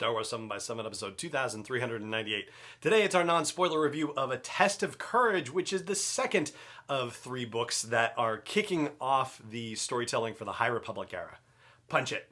Star Wars 7 by 7 episode 2398. Today it's our non-spoiler review of A Test of Courage, which is the second of 3 books that are kicking off the storytelling for the High Republic era. Punch it.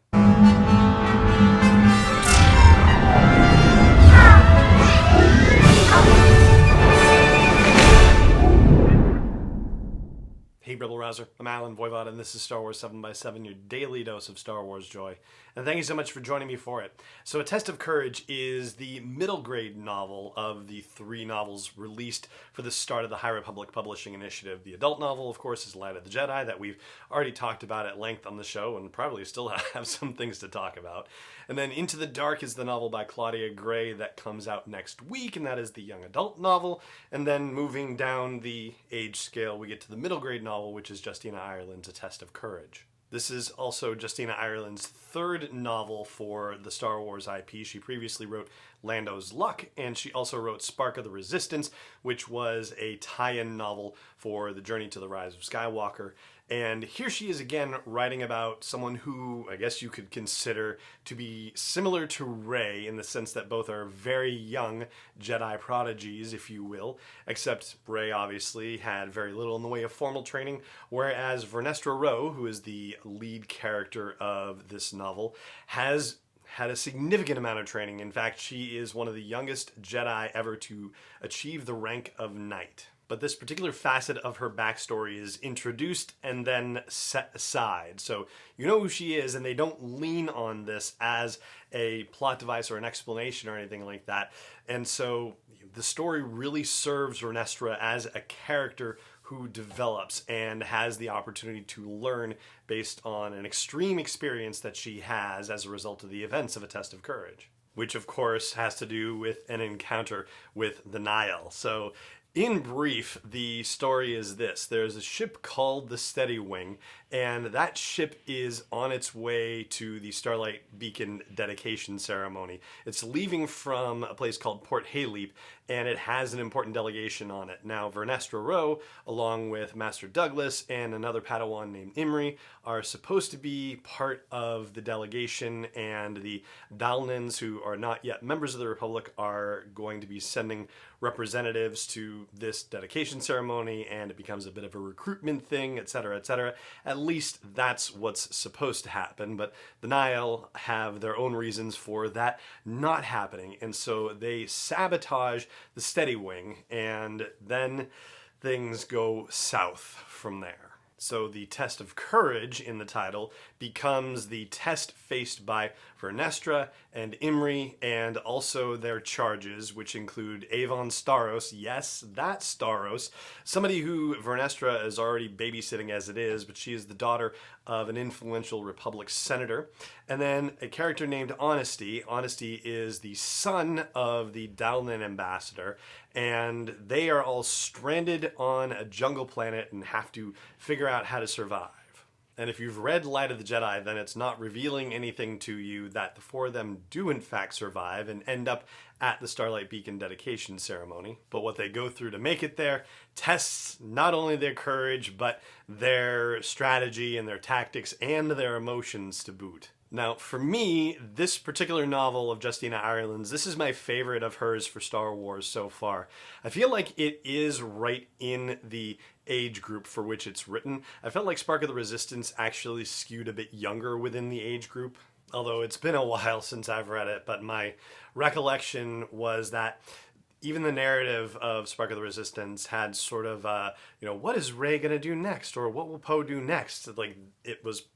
Hey Rebel Rouser, I'm Alan Voivod, and this is Star Wars 7 by 7, your daily dose of Star Wars joy. And thank you so much for joining me for it. So A Test of Courage is the middle grade novel of the 3 novels released for the start of the High Republic Publishing Initiative. The adult novel, of course, is Light of the Jedi, that we've already talked about at length on the show, and probably still have some things to talk about. And then Into the Dark is the novel by Claudia Gray that comes out next week, and that is the young adult novel. And then moving down the age scale, we get to the middle grade novel, which is Justina Ireland's A Test of Courage. This is also Justina Ireland's 3rd novel for the Star Wars IP. She previously wrote Lando's Luck, and she also wrote Spark of the Resistance, which was a tie-in novel for The Journey to the Rise of Skywalker. And here she is again writing about someone who I guess you could consider to be similar to Rey in the sense that both are very young Jedi prodigies, if you will, except Rey obviously had very little in the way of formal training, whereas Vernestra Rwoh, who is the lead character of this novel, has had a significant amount of training. In fact, she is one of the youngest Jedi ever to achieve the rank of Knight. But this particular facet of her backstory is introduced and then set aside. So you know who she is, and they don't lean on this as a plot device or an explanation or anything like that. And so the story really serves Vernestra as a character who develops and has the opportunity to learn based on an extreme experience that she has as a result of the events of A Test of Courage, which of course has to do with an encounter with the Nihil. So in brief, the story is this. There's a ship called the Steady Wing, and that ship is on its way to the Starlight Beacon dedication ceremony. It's leaving from a place called Port Hayleap, and it has an important delegation on it. Now, Vernestra Rwoh, along with Master Douglas and another Padawan named Imri, are supposed to be part of the delegation, and the Dalnins, who are not yet members of the Republic, are going to be sending representatives to this dedication ceremony, and it becomes a bit of a recruitment thing, etc., etc. At least that's what's supposed to happen, but the Nihil have their own reasons for that not happening, and so they sabotage the Steady Wing, and then things go south from there. So the Test of Courage in the title becomes the test faced by Vernestra and Imri, and also their charges, which include Avon Starros, yes, that Starros, somebody who Vernestra is already babysitting as it is, but she is the daughter of an influential Republic senator. And then a character named Honesty. Honesty is the son of the Dalnin ambassador, and they are all stranded on a jungle planet and have to figure out how to survive. And if you've read Light of the Jedi, then it's not revealing anything to you that the 4 of them do in fact survive and end up at the Starlight Beacon dedication ceremony. But what they go through to make it there tests not only their courage, but their strategy and their tactics and their emotions to boot. Now, for me, this particular novel of Justina Ireland's, this is my favorite of hers for Star Wars so far. I feel like it is right in the age group for which it's written. I felt like Spark of the Resistance actually skewed a bit younger within the age group, although it's been a while since I've read it, but my recollection was that even the narrative of Spark of the Resistance had sort of, what is Rey going to do next? Or what will Poe do next? Like,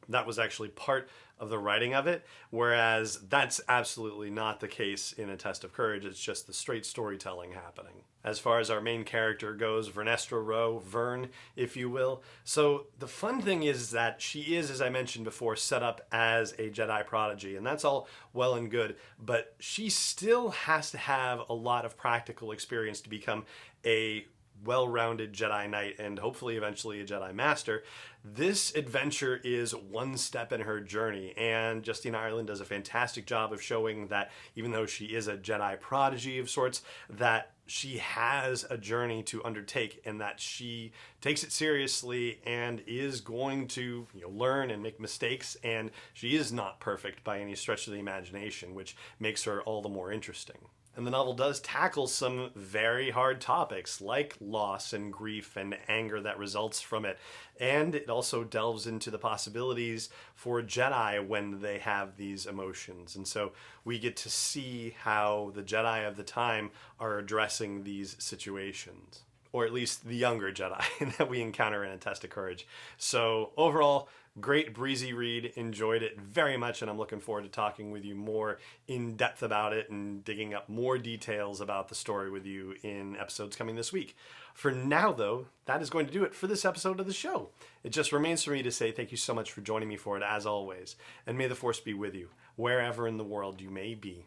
that was actually part of the writing of it, whereas that's absolutely not the case in A Test of Courage. It's just the straight storytelling happening. As far as our main character goes, Vernestra Rwoh, Vern, if you will. So the fun thing is that she is, as I mentioned before, set up as a Jedi prodigy, and that's all well and good, but she still has to have a lot of practical experience to become a well-rounded Jedi Knight and hopefully eventually a Jedi Master. This adventure is one step in her journey, and Justine Ireland does a fantastic job of showing that even though she is a Jedi prodigy of sorts, that she has a journey to undertake and that she takes it seriously and is going to learn and make mistakes, and she is not perfect by any stretch of the imagination, which makes her all the more interesting. And the novel does tackle some very hard topics like loss and grief and anger that results from it. And it also delves into the possibilities for Jedi when they have these emotions. And so we get to see how the Jedi of the time are addressing these situations. Or at least the younger Jedi that we encounter in A Test of Courage. So overall, great breezy read, enjoyed it very much, and I'm looking forward to talking with you more in depth about it and digging up more details about the story with you in episodes coming this week. For now, though, that is going to do it for this episode of the show. It just remains for me to say thank you so much for joining me for it, as always, and may the Force be with you, wherever in the world you may be.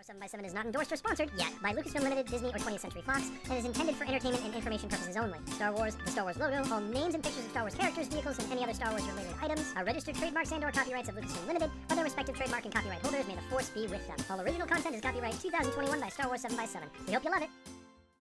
7x7 is not endorsed or sponsored yet by Lucasfilm Limited, Disney, or 20th Century Fox, and is intended for entertainment and information purposes only. Star Wars, the Star Wars logo, all names and pictures of Star Wars characters, vehicles, and any other Star Wars related items are registered trademarks and/or copyrights of Lucasfilm Limited, or their respective trademark and copyright holders. May the Force be with them. All original content is copyright 2021 by Star Wars 7x7. We hope you love it.